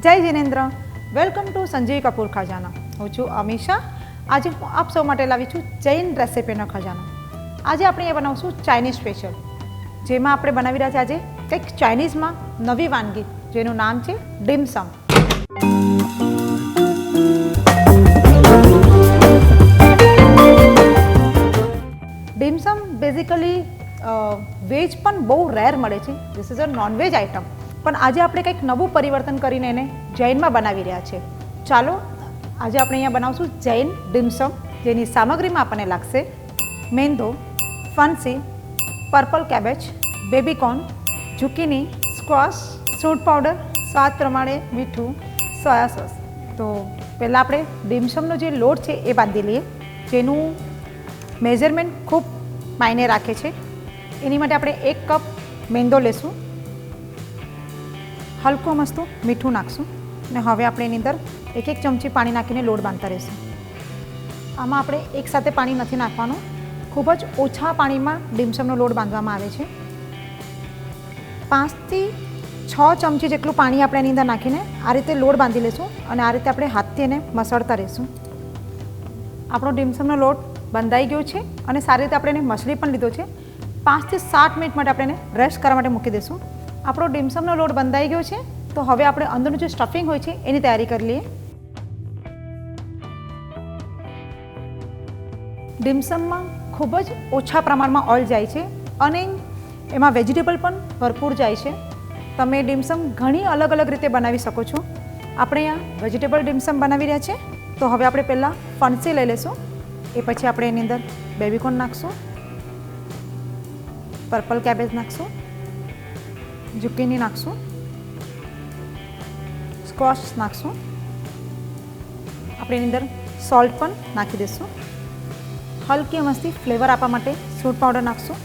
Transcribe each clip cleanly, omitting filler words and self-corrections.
જય Jinendra, welcome to Sanjeev Kapoor ખજાના. હું છું અમીષા. આજે હું આપ સૌ માટે લાવી છું જૈન રેસિપીનો ખજાનો. આજે આપણે એ બનાવશું ચાઇનીઝ સ્પેશિયલ, જેમાં આપણે બનાવી રહ્યા છે આજે કંઈક ચાઇનીઝમાં નવી વાનગી, જેનું નામ છે ડીમસમ. ડીમસમ બેઝિકલી વેજ પણ બહુ રેર મળે છે. This is a non veg item. પણ આજે આપણે કંઈક નવું પરિવર્તન કરીને એને જૈનમાં બનાવી રહ્યા છે. ચાલો આજે આપણે અહીંયા બનાવશું જૈન ડીમસમ, જેની સામગ્રીમાં આપણને લાગશે મેંદો, ફનસી, purple cabbage, baby corn, zucchini, squash, સૂંઠ પાવડર, સ્વાદ પ્રમાણે મીઠું, સોયા સોસ. તો પહેલાં આપણે ડીમસમનો જે લોટ છે એ બાંધી લઈએ, જેનું મેઝરમેન્ટ ખૂબ માયને રાખે છે. એની માટે આપણે 1 કપ મેંદો લેશું, હલકો મસ્તું મીઠું નાખશું અને હવે આપણે એની અંદર 1 ચમચી પાણી નાખીને લોટ બાંધતા રહીશું. આમાં આપણે એકસાથે પાણી નથી નાખવાનું, ખૂબ જ ઓછા પાણીમાં ડીમસમનો લોટ બાંધવામાં આવે છે. 5 થી 6 ચમચી જેટલું પાણી આપણે એની અંદર નાખીને આ રીતે લોટ બાંધી લઈશું અને આ રીતે આપણે હાથથી એને મસળતા રહીશું. આપણો ડીમસમનો લોટ બંધાઈ ગયો છે અને સારી રીતે આપણે એને મસળી પણ લીધો છે. 5 થી 7 મિનિટ માટે આપણે એને રેસ્ટ કરવા માટે મૂકી દઈશું. આપણો ડીમસમનો લોટ બંધાઈ ગયો છે, તો હવે આપણે અંદરનું જે સ્ટફિંગ હોય છે એની તૈયારી કરી લઈએ. ડીમસમમાં ખૂબ જ ઓછા પ્રમાણમાં ઓઇલ જાય છે અને એમાં વેજીટેબલ પણ ભરપૂર જાય છે. તમે ડીમસમ ઘણી અલગ અલગ રીતે બનાવી શકો છો. આપણે અહીંયા વેજીટેબલ ડીમસમ બનાવી રહ્યા છે. તો હવે આપણે પહેલાં ફણસી લઈ લઈશું. એ પછી આપણે એની અંદર બેબીકોર્ન નાખશું, પર્પલ કેબેજ નાખશું, ઝુકીની નાખશું, સ્ક્વોશ નાખશું. આપણે એની અંદર સોલ્ટ પણ નાખી દઈશું. હલકી મસ્તી ફ્લેવર આપવા માટે સૂંઠ પાવડર નાખશું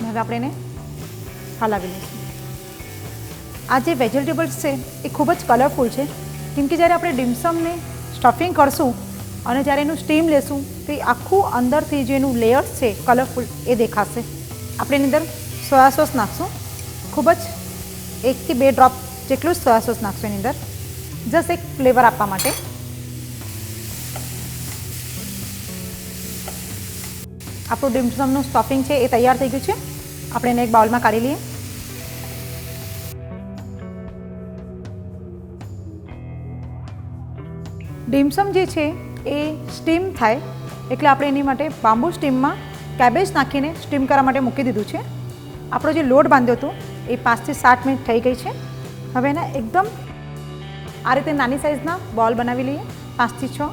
અને હવે આપણે એને હલાવી લઈશું. આ જે વેજીટેબલ્સ છે એ ખૂબ જ કલરફુલ છે, કેમ કે જ્યારે આપણે ડીમસમને સ્ટફિંગ કરશું અને જ્યારે એનું સ્ટીમ લેશું તો એ આખું અંદરથી જે એનું લેયર્સ છે કલરફુલ એ દેખાશે. આપણે એની અંદર સોયા સોસ નાખશું, ખૂબ જ 1 થી 2 ડ્રોપ જેટલું જ સોયા સોસ નાખશું એની અંદર, જસ્ટ એક ફ્લેવર આપવા માટે. આપણું ડીમસમનું સ્ટફિંગ છે એ તૈયાર થઈ ગયું છે. આપણે એને એક બાઉલમાં કાઢી લઈએ. ડીમસમ જે છે એ સ્ટીમ થાય એટલે આપણે એની માટે બાંબુ સ્ટીમમાં કેબેજ નાખીને સ્ટીમ કરવા માટે મૂકી દીધું છે. આપણો જે લોટ બાંધ્યો હતો એ 5 થી 7 મિનિટ થઈ ગઈ છે. હવે એને એકદમ આ રીતે નાની સાઇઝના બોલ બનાવી લઈએ, 5 થી 6.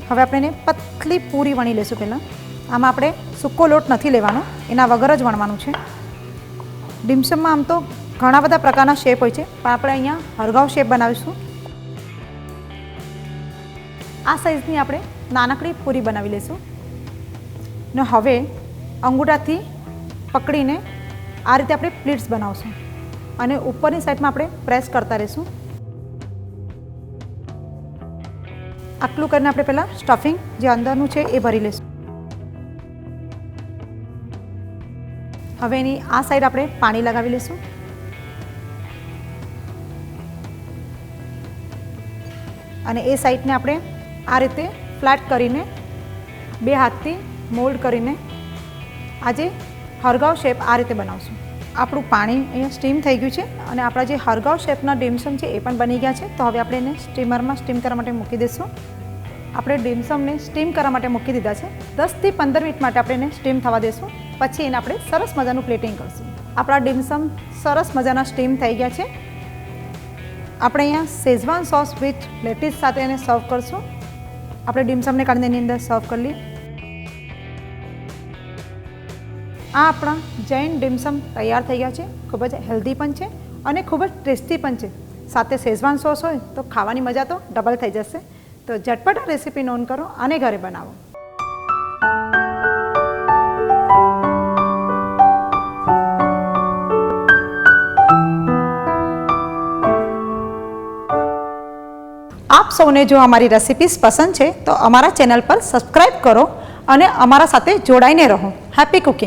હવે આપણે એને પતલી પૂરી વણી લઈશું. પહેલાં આમાં આપણે સૂકો લોટ નથી લેવાનો, એના વગર જ વણવાનું છે. ડીમસમમાં આમ તો ઘણા બધા પ્રકારના શેપ હોય છે, પણ આપણે અહીંયા હરગાવ શેપ બનાવીશું. આ સાઇઝની આપણે નાનકડી પૂરી બનાવી લઈશું ને હવે અંગૂઠાથી પકડીને આ રીતે આપણે પ્લીટ્સ બનાવશું અને ઉપરની સાઈડમાં આપણે પ્રેસ કરતા રહીશું. આટલું કરીને આપણે પહેલાં સ્ટફિંગ જે અંદરનું છે એ ભરી લઈશું. હવે એની આ સાઈડ આપણે પાણી લગાવી લઈશું અને એ સાઈડને આપણે આ રીતે ફ્લેટ કરીને 2 હાથથી મોલ્ડ કરીને આજે હરગાવ શેપ આ રીતે બનાવશું. આપણું પાણી અહીંયા સ્ટીમ થઈ ગયું છે અને આપણા જે હરગાવ શેપના ડીમસમ છે એ પણ બની ગયા છે. તો હવે આપણે એને સ્ટીમરમાં સ્ટીમ કરવા માટે મૂકી દઈશું. આપણે ડીમસમને સ્ટીમ કરવા માટે મૂકી દીધા છે. 10 થી 15 મિનિટ માટે આપણે એને સ્ટીમ થવા દઈશું. પછી એને આપણે સરસ મજાનું પ્લેટિંગ કરશું. આપણા ડીમસમ સરસ મજાના સ્ટીમ થઈ ગયા છે. આપણે અહીંયા શેઝવાન સોસ વિથ લેટીસ સાથે એને સર્વ કરશું. આપણે ડીમસમને કાઢીને એની અંદર સર્વ કરી લઈએ. આ આપણા જૈન ડીમસમ તૈયાર થઈ ગયા છે. ખૂબ જ હેલ્ધી પણ છે અને ખૂબ જ ટેસ્ટી પણ છે. સાથે શેઝવાન સોસ હોય તો ખાવાની મજા તો ડબલ થઈ જશે. તો ઝટપટ આ રેસીપી નોંધ કરો અને ઘરે બનાવો. આપ સૌને જો અમારી રેસિપીઝ પસંદ છે તો અમારા ચેનલ પર સબસ્ક્રાઈબ કરો અને અમારા સાથે જોડાઈને રહો. Happy cooking.